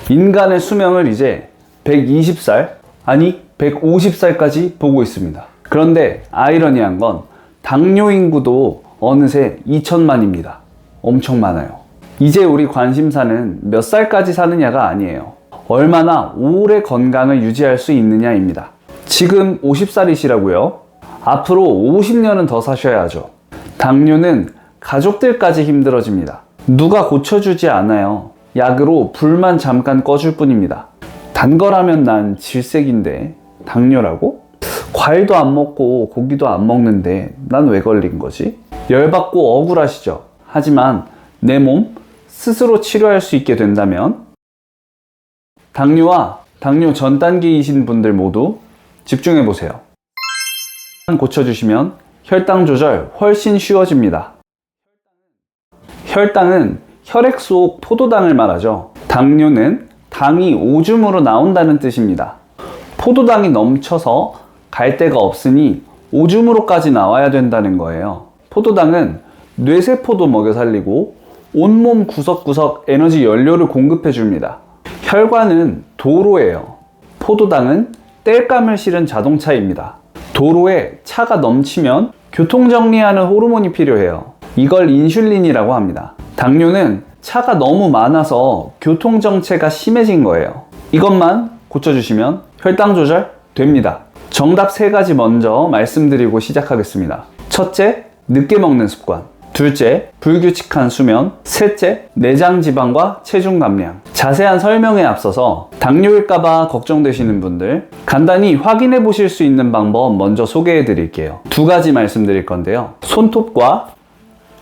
인간의 수명을 이제 120살, 아니 150살까지 보고 있습니다. 그런데 아이러니한 건 당뇨 인구도 어느새 2천만입니다. 엄청 많아요. 이제 우리 관심사는 몇 살까지 사느냐가 아니에요. 얼마나 오래 건강을 유지할 수 있느냐입니다. 지금 50살이시라고요? 앞으로 50년은 더 사셔야죠. 당뇨는 가족들까지 힘들어집니다. 누가 고쳐주지 않아요. 약으로 불만 잠깐 꺼줄 뿐입니다. 단 거라면 난 질색인데 당뇨라고? 과일도 안 먹고 고기도 안 먹는데 난 왜 걸린 거지? 열받고 억울하시죠? 하지만 내 몸 스스로 치료할 수 있게 된다면 당뇨와 당뇨 전 단계이신 분들 모두 집중해 보세요. 고쳐주시면 혈당 조절 훨씬 쉬워집니다. 혈당은 혈액 속 포도당을 말하죠. 당뇨는 당이 오줌으로 나온다는 뜻입니다. 포도당이 넘쳐서 갈 데가 없으니 오줌으로까지 나와야 된다는 거예요. 포도당은 뇌세포도 먹여 살리고 온몸 구석구석 에너지 연료를 공급해 줍니다. 혈관은 도로예요. 포도당은 땔감을 실은 자동차입니다. 도로에 차가 넘치면 교통정리하는 호르몬이 필요해요. 이걸 인슐린이라고 합니다. 당뇨는 차가 너무 많아서 교통정체가 심해진 거예요. 이것만 고쳐주시면 혈당 조절 됩니다. 정답 3가지 먼저 말씀드리고 시작하겠습니다. 첫째, 늦게 먹는 습관. 둘째, 불규칙한 수면. 셋째, 내장 지방과 체중 감량. 자세한 설명에 앞서서 당뇨일까봐 걱정되시는 분들 간단히 확인해 보실 수 있는 방법 먼저 소개해 드릴게요. 2가지 말씀드릴 건데요. 손톱과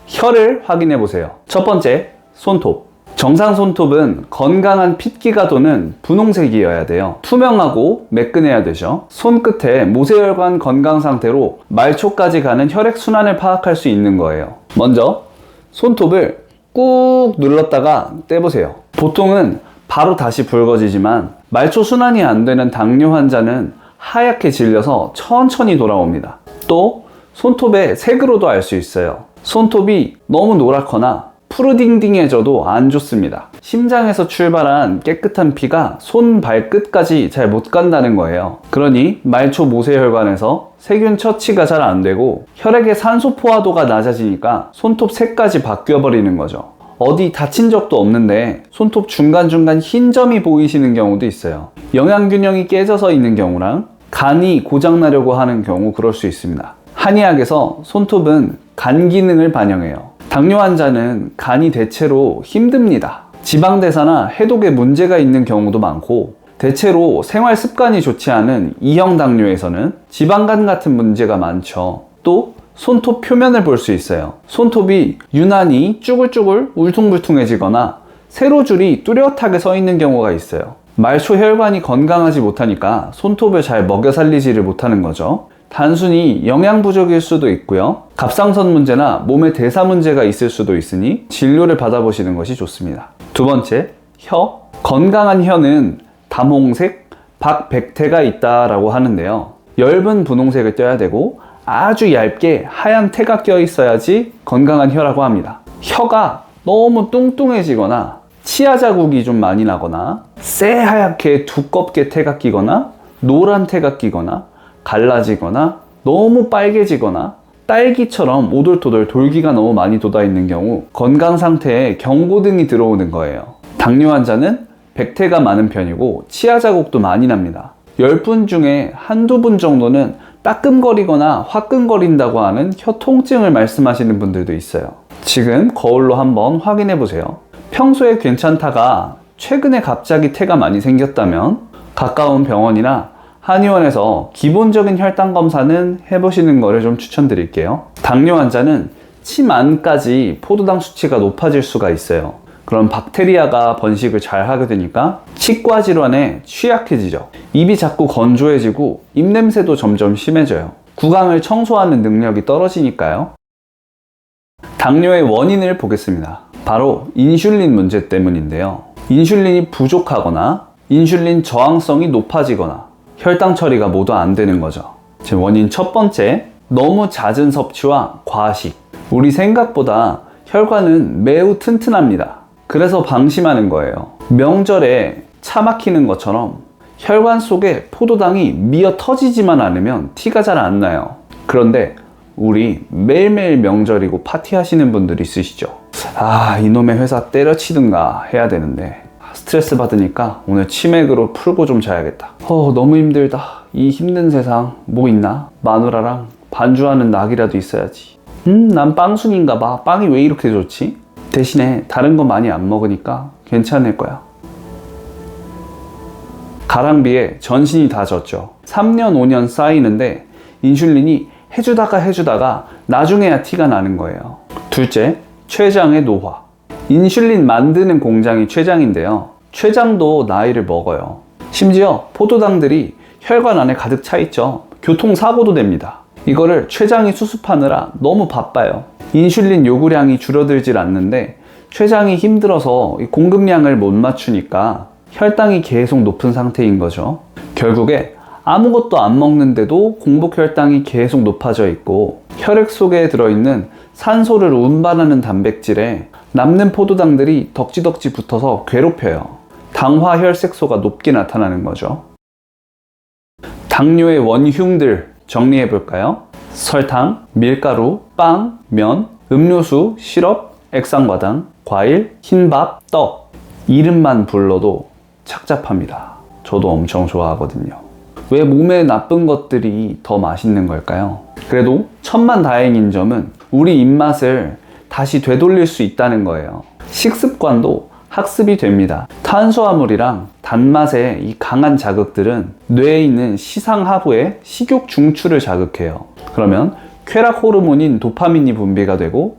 혀를 확인해 보세요. 첫 번째, 손톱. 정상 손톱은 건강한 핏기가 도는 분홍색이어야 돼요. 투명하고 매끈해야 되죠. 손끝에 모세혈관 건강 상태로 말초까지 가는 혈액순환을 파악할 수 있는 거예요. 먼저 손톱을 꾹 눌렀다가 떼보세요. 보통은 바로 다시 붉어지지만 말초 순환이 안 되는 당뇨 환자는 하얗게 질려서 천천히 돌아옵니다. 또 손톱의 색으로도 알 수 있어요. 손톱이 너무 노랗거나 푸르딩딩해져도 안 좋습니다. 심장에서 출발한 깨끗한 피가 손 발끝까지 잘 못 간다는 거예요. 그러니 말초 모세혈관에서 세균 처치가 잘 안 되고 혈액의 산소 포화도가 낮아지니까 손톱 색까지 바뀌어 버리는 거죠. 어디 다친 적도 없는데 손톱 중간중간 흰 점이 보이시는 경우도 있어요. 영양균형이 깨져서 있는 경우랑 간이 고장나려고 하는 경우 그럴 수 있습니다. 한의학에서 손톱은 간 기능을 반영해요. 당뇨 환자는 간이 대체로 힘듭니다. 지방대사나 해독에 문제가 있는 경우도 많고 대체로 생활 습관이 좋지 않은 2형 당뇨에서는 지방간 같은 문제가 많죠. 또 손톱 표면을 볼 수 있어요. 손톱이 유난히 쭈글쭈글 울퉁불퉁해지거나 세로줄이 뚜렷하게 서 있는 경우가 있어요. 말초 혈관이 건강하지 못하니까 손톱을 잘 먹여 살리지를 못하는 거죠. 단순히 영양 부족일 수도 있고요. 갑상선 문제나 몸의 대사 문제가 있을 수도 있으니 진료를 받아보시는 것이 좋습니다. 2번째, 혀. 건강한 혀는 담홍색, 박백태가 있다라고 하는데요. 엷은 분홍색을 떼야 되고 아주 얇게 하얀 태가 껴 있어야지 건강한 혀라고 합니다. 혀가 너무 뚱뚱해지거나 치아 자국이 좀 많이 나거나 새하얗게 두껍게 태가 끼거나 노란 태가 끼거나 갈라지거나 너무 빨개지거나 딸기처럼 오돌토돌 돌기가 너무 많이 돋아있는 경우 건강 상태에 경고등이 들어오는 거예요. 당뇨 환자는 백태가 많은 편이고 치아 자국도 많이 납니다. 10분 중에 한두 분 정도는 따끔거리거나 화끈거린다고 하는 혀 통증을 말씀하시는 분들도 있어요. 지금 거울로 한번 확인해 보세요. 평소에 괜찮다가 최근에 갑자기 태가 많이 생겼다면 가까운 병원이나 한의원에서 기본적인 혈당 검사는 해보시는 거를 좀 추천드릴게요. 당뇨 환자는 침 안까지 포도당 수치가 높아질 수가 있어요. 그럼 박테리아가 번식을 잘 하게 되니까 치과 질환에 취약해지죠. 입이 자꾸 건조해지고 입냄새도 점점 심해져요. 구강을 청소하는 능력이 떨어지니까요. 당뇨의 원인을 보겠습니다. 바로 인슐린 문제 때문인데요. 인슐린이 부족하거나 인슐린 저항성이 높아지거나 혈당 처리가 모두 안 되는 거죠. 제 원인 첫 번째, 너무 잦은 섭취와 과식. 우리 생각보다 혈관은 매우 튼튼합니다. 그래서 방심하는 거예요. 명절에 차 막히는 것처럼 혈관 속에 포도당이 미어 터지지만 않으면 티가 잘 안 나요. 그런데 우리 매일매일 명절이고 파티하시는 분들 있으시죠? 아, 이놈의 회사 때려치든가 해야 되는데 스트레스 받으니까 오늘 치맥으로 풀고 좀 자야겠다. 너무 힘들다. 이 힘든 세상 뭐 있나? 마누라랑 반주하는 낙이라도 있어야지. 난 빵순인가 봐. 빵이 왜 이렇게 좋지? 대신에 다른 거 많이 안 먹으니까 괜찮을 거야. 가랑비에 전신이 다 젖죠. 3년 5년 쌓이는데 인슐린이 해주다가 나중에야 티가 나는 거예요. 둘째, 췌장의 노화. 인슐린 만드는 공장이 췌장인데요. 췌장도 나이를 먹어요. 심지어 포도당들이 혈관 안에 가득 차 있죠. 교통사고도 됩니다. 이거를 췌장이 수습하느라 너무 바빠요. 인슐린 요구량이 줄어들질 않는데 췌장이 힘들어서 공급량을 못 맞추니까 혈당이 계속 높은 상태인 거죠. 결국에 아무것도 안 먹는데도 공복 혈당이 계속 높아져 있고 혈액 속에 들어있는 산소를 운반하는 단백질에 남는 포도당들이 덕지덕지 붙어서 괴롭혀요. 당화혈색소가 높게 나타나는 거죠. 당뇨의 원흉들 정리해 볼까요? 설탕, 밀가루, 빵, 면, 음료수, 시럽, 액상과당, 과일, 흰밥, 떡. 이름만 불러도 착잡합니다. 저도 엄청 좋아하거든요. 왜 몸에 나쁜 것들이 더 맛있는 걸까요? 그래도 천만다행인 점은 우리 입맛을 다시 되돌릴 수 있다는 거예요. 식습관도 학습이 됩니다. 탄수화물이랑 단맛의 이 강한 자극들은 뇌에 있는 시상하부의 식욕 중추를 자극해요. 그러면 쾌락 호르몬인 도파민이 분비가 되고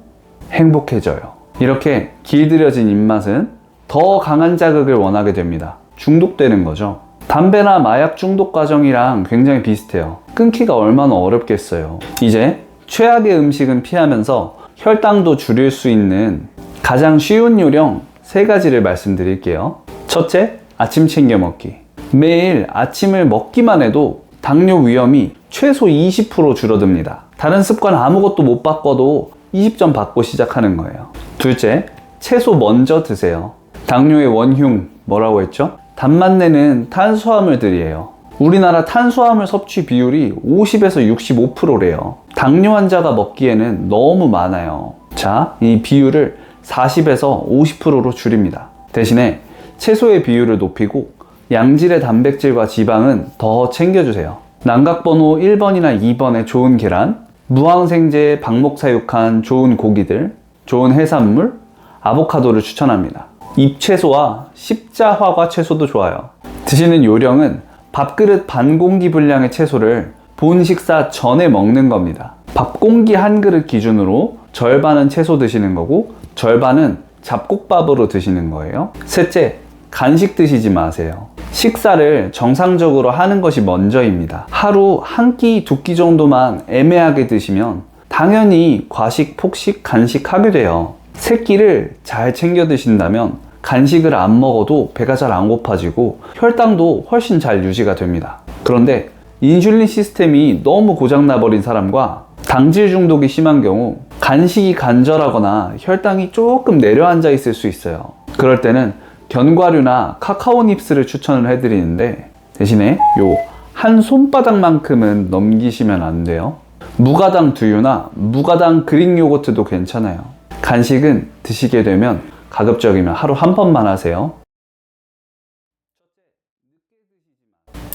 행복해져요. 이렇게 길들여진 입맛은 더 강한 자극을 원하게 됩니다. 중독되는 거죠. 담배나 마약 중독 과정이랑 굉장히 비슷해요. 끊기가 얼마나 어렵겠어요. 이제 최악의 음식은 피하면서 혈당도 줄일 수 있는 가장 쉬운 요령 3가지를 말씀드릴게요. 첫째, 아침 챙겨 먹기. 매일 아침을 먹기만 해도 당뇨 위험이 최소 20% 줄어듭니다. 다른 습관 아무것도 못 바꿔도 20점 받고 시작하는 거예요. 둘째, 채소 먼저 드세요. 당뇨의 원흉 뭐라고 했죠? 단맛 내는 탄수화물들이에요. 우리나라 탄수화물 섭취 비율이 50에서 65%래요. 당뇨 환자가 먹기에는 너무 많아요. 자, 이 비율을 40에서 50%로 줄입니다. 대신에 채소의 비율을 높이고 양질의 단백질과 지방은 더 챙겨주세요. 난각번호 1번이나 2번의 좋은 계란, 무항생제 박목사육한 좋은 고기들, 좋은 해산물, 아보카도를 추천합니다. 잎채소와 십자화과 채소도 좋아요. 드시는 요령은 밥그릇 반 공기 분량의 채소를 본 식사 전에 먹는 겁니다. 밥 공기 한 그릇 기준으로 절반은 채소 드시는 거고 절반은 잡곡밥으로 드시는 거예요. 셋째, 간식 드시지 마세요. 식사를 정상적으로 하는 것이 먼저입니다. 하루 한 끼, 2끼 정도만 애매하게 드시면 당연히 과식, 폭식, 간식 하게 돼요. 3끼를 잘 챙겨 드신다면 간식을 안 먹어도 배가 잘 안 고파지고 혈당도 훨씬 잘 유지가 됩니다. 그런데 인슐린 시스템이 너무 고장나버린 사람과 당질 중독이 심한 경우 간식이 간절하거나 혈당이 조금 내려앉아 있을 수 있어요. 그럴 때는 견과류나 카카오 닙스를 추천을 해드리는데 대신에 요 한 손바닥만큼은 넘기시면 안 돼요. 무가당 두유나 무가당 그릭 요거트도 괜찮아요. 간식은 드시게 되면 가급적이면 하루 한 번만 하세요.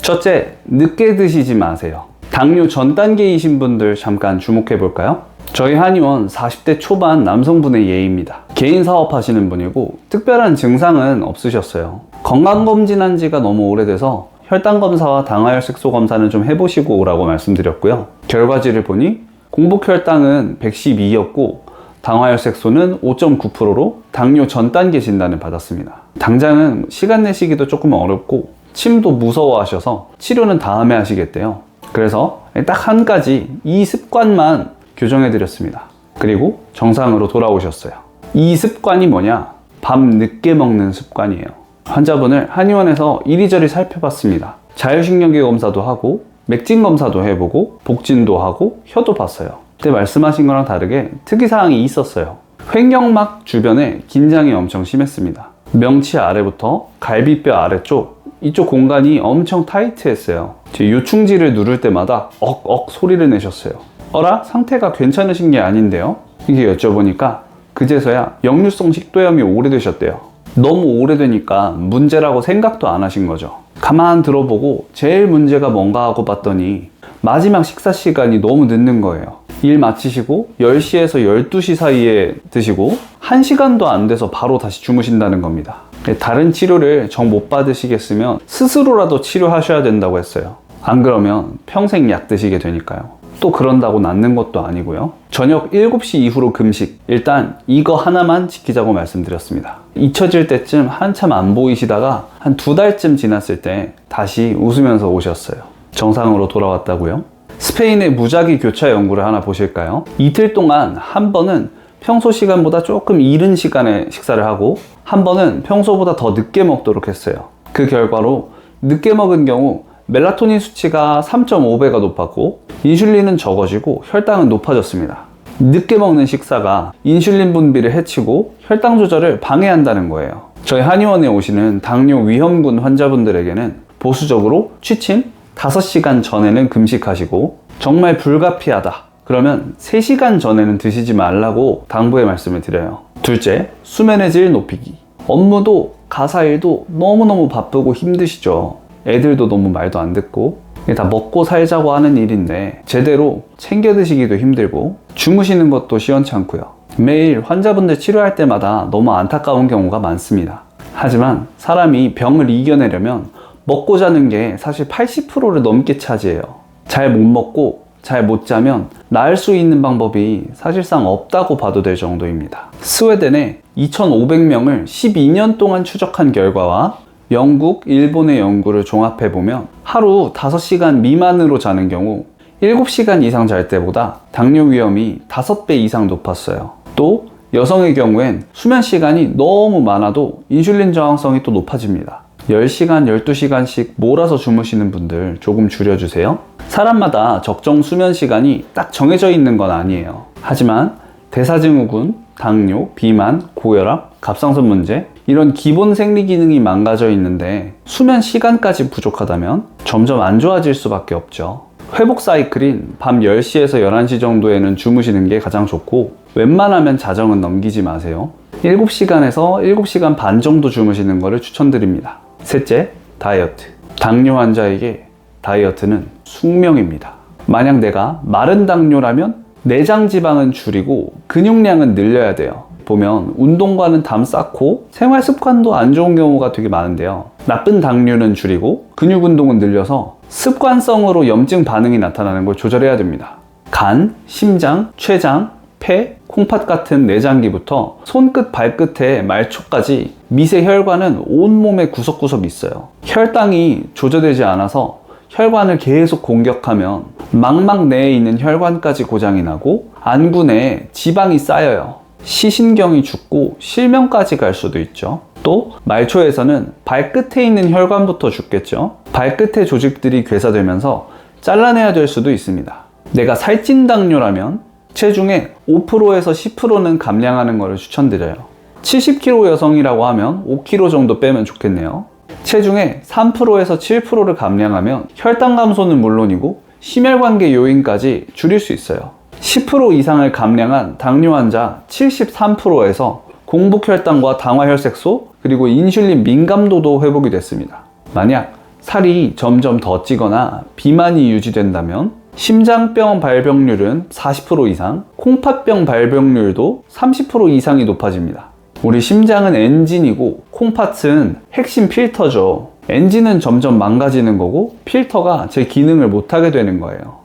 첫째, 늦게 드시지 마세요. 당뇨 전 단계이신 분들 잠깐 주목해 볼까요? 저희 한의원 40대 초반 남성분의 예입니다. 개인 사업하시는 분이고 특별한 증상은 없으셨어요. 건강검진한 지가 너무 오래돼서 혈당검사와 당화혈색소 검사는 좀 해보시고 오라고 말씀드렸고요. 결과지를 보니 공복혈당은 112였고 당화혈색소는 5.9%로 당뇨 전 단계 진단을 받았습니다. 당장은 시간 내시기도 조금 어렵고 침도 무서워하셔서 치료는 다음에 하시겠대요. 그래서 딱 한 가지 이 습관만 교정해드렸습니다. 그리고 정상으로 돌아오셨어요. 이 습관이 뭐냐? 밤 늦게 먹는 습관이에요. 환자분을 한의원에서 이리저리 살펴봤습니다. 자율신경계 검사도 하고 맥진 검사도 해보고 복진도 하고 혀도 봤어요. 그때 말씀하신 거랑 다르게 특이사항이 있었어요. 횡격막 주변에 긴장이 엄청 심했습니다. 명치 아래부터 갈비뼈 아래쪽, 이쪽 공간이 엄청 타이트했어요. 제 요충지를 누를 때마다 억억 소리를 내셨어요. 어라? 상태가 괜찮으신 게 아닌데요? 이게 여쭤보니까 그제서야 역류성 식도염이 오래되셨대요. 너무 오래되니까 문제라고 생각도 안 하신 거죠. 가만 들어보고 제일 문제가 뭔가 하고 봤더니 마지막 식사 시간이 너무 늦는 거예요. 일 마치시고 10시에서 12시 사이에 드시고 1시간도 안 돼서 바로 다시 주무신다는 겁니다. 다른 치료를 정 못 받으시겠으면 스스로라도 치료하셔야 된다고 했어요. 안 그러면 평생 약 드시게 되니까요. 또 그런다고 낫는 것도 아니고요. 저녁 7시 이후로 금식, 일단 이거 하나만 지키자고 말씀드렸습니다. 잊혀질 때쯤 한참 안 보이시다가 한 2달쯤 지났을 때 다시 웃으면서 오셨어요. 정상으로 돌아왔다고요? 스페인의 무작위 교차 연구를 하나 보실까요? 이틀 동안 한 번은 평소 시간보다 조금 이른 시간에 식사를 하고 한 번은 평소보다 더 늦게 먹도록 했어요. 그 결과로 늦게 먹은 경우 멜라토닌 수치가 3.5배가 높았고 인슐린은 적어지고 혈당은 높아졌습니다. 늦게 먹는 식사가 인슐린 분비를 해치고 혈당 조절을 방해한다는 거예요. 저희 한의원에 오시는 당뇨 위험군 환자분들에게는 보수적으로 취침 5시간 전에는 금식하시고 정말 불가피하다 그러면 3시간 전에는 드시지 말라고 당부의 말씀을 드려요. 둘째, 수면의 질 높이기. 업무도 가사일도 너무너무 바쁘고 힘드시죠. 애들도 너무 말도 안 듣고 이게 다 먹고 살자고 하는 일인데 제대로 챙겨 드시기도 힘들고 주무시는 것도 시원찮고요. 매일 환자분들 치료할 때마다 너무 안타까운 경우가 많습니다. 하지만 사람이 병을 이겨내려면 먹고 자는 게 사실 80%를 넘게 차지해요. 잘 못 먹고 잘 못 자면 나을 수 있는 방법이 사실상 없다고 봐도 될 정도입니다. 스웨덴에 2,500명을 12년 동안 추적한 결과와 영국, 일본의 연구를 종합해보면 하루 5시간 미만으로 자는 경우 7시간 이상 잘 때보다 당뇨 위험이 5배 이상 높았어요. 또 여성의 경우엔 수면 시간이 너무 많아도 인슐린 저항성이 또 높아집니다. 10시간, 12시간씩 몰아서 주무시는 분들 조금 줄여주세요. 사람마다 적정 수면 시간이 딱 정해져 있는 건 아니에요. 하지만 대사증후군, 당뇨, 비만, 고혈압, 갑상선 문제 이런 기본 생리 기능이 망가져 있는데 수면 시간까지 부족하다면 점점 안 좋아질 수밖에 없죠. 회복 사이클인 밤 10시에서 11시 정도에는 주무시는 게 가장 좋고 웬만하면 자정은 넘기지 마세요. 7시간에서 7시간 반 정도 주무시는 것을 추천드립니다. 셋째, 다이어트. 당뇨 환자에게 다이어트는 숙명입니다. 만약 내가 마른 당뇨라면 내장 지방은 줄이고 근육량은 늘려야 돼요. 보면 운동과는 담 쌓고 생활 습관도 안 좋은 경우가 되게 많은데요. 나쁜 당류는 줄이고 근육 운동은 늘려서 습관성으로 염증 반응이 나타나는 걸 조절해야 됩니다. 간, 심장, 췌장, 폐, 콩팥 같은 내장기부터 손끝, 발끝에 말초까지 미세 혈관은 온몸에 구석구석 있어요. 혈당이 조절되지 않아서 혈관을 계속 공격하면 망막 내에 있는 혈관까지 고장이 나고 안구 내에 지방이 쌓여요. 시신경이 죽고 실명까지 갈 수도 있죠. 또 말초에서는 발끝에 있는 혈관부터 죽겠죠. 발끝의 조직들이 괴사되면서 잘라내야 될 수도 있습니다. 내가 살찐 당뇨라면 체중의 5%에서 10%는 감량하는 것을 추천드려요. 70kg 여성이라고 하면 5kg 정도 빼면 좋겠네요. 체중의 3%에서 7%를 감량하면 혈당 감소는 물론이고 심혈관계 요인까지 줄일 수 있어요. 10% 이상을 감량한 당뇨 환자 73%에서 공복혈당과 당화혈색소 그리고 인슐린 민감도도 회복이 됐습니다. 만약 살이 점점 더 찌거나 비만이 유지된다면 심장병 발병률은 40% 이상, 콩팥병 발병률도 30% 이상이 높아집니다. 우리 심장은 엔진이고 콩팥은 핵심 필터죠. 엔진은 점점 망가지는 거고 필터가 제 기능을 못하게 되는 거예요.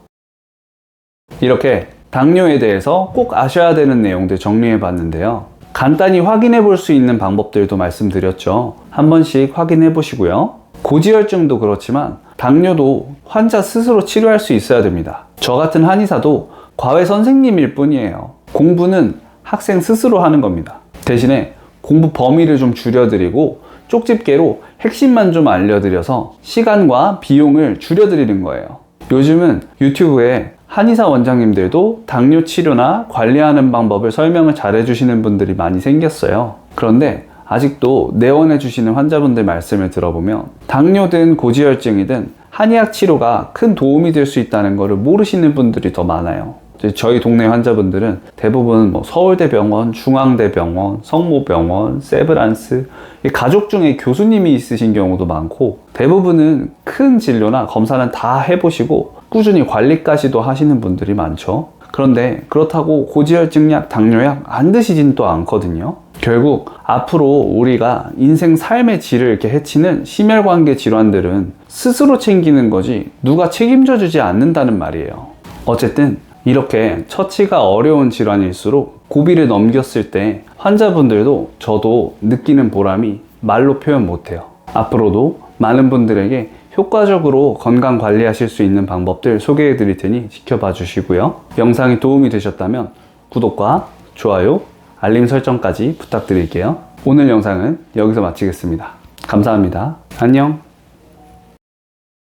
이렇게 당뇨에 대해서 꼭 아셔야 되는 내용들 정리해 봤는데요. 간단히 확인해 볼 수 있는 방법들도 말씀드렸죠. 한 번씩 확인해 보시고요. 고지혈증도 그렇지만 당뇨도 환자 스스로 치료할 수 있어야 됩니다. 저 같은 한의사도 과외 선생님일 뿐이에요. 공부는 학생 스스로 하는 겁니다. 대신에 공부 범위를 좀 줄여드리고 쪽집게로 핵심만 좀 알려드려서 시간과 비용을 줄여드리는 거예요. 요즘은 유튜브에 한의사 원장님들도 당뇨 치료나 관리하는 방법을 설명을 잘 해주시는 분들이 많이 생겼어요. 그런데 아직도 내원해 주시는 환자분들 말씀을 들어보면 당뇨든 고지혈증이든 한의학 치료가 큰 도움이 될 수 있다는 것을 모르시는 분들이 더 많아요. 저희 동네 환자분들은 대부분 서울대병원, 중앙대병원, 성모병원, 세브란스, 가족 중에 교수님이 있으신 경우도 많고, 대부분은 큰 진료나 검사는 다 해보시고 꾸준히 관리까지도 하시는 분들이 많죠. 그런데 그렇다고 고지혈증약, 당뇨약 안 드시진 또 않거든요. 결국 앞으로 우리가 인생 삶의 질을 이렇게 해치는 심혈관계 질환들은 스스로 챙기는 거지 누가 책임져 주지 않는다는 말이에요. 어쨌든 이렇게 처치가 어려운 질환일수록 고비를 넘겼을 때 환자분들도 저도 느끼는 보람이 말로 표현 못해요. 앞으로도 많은 분들에게 효과적으로 건강 관리하실 수 있는 방법들 소개해 드릴 테니 지켜봐 주시고요. 영상이 도움이 되셨다면 구독과 좋아요, 알림 설정까지 부탁드릴게요. 오늘 영상은 여기서 마치겠습니다. 감사합니다. 안녕.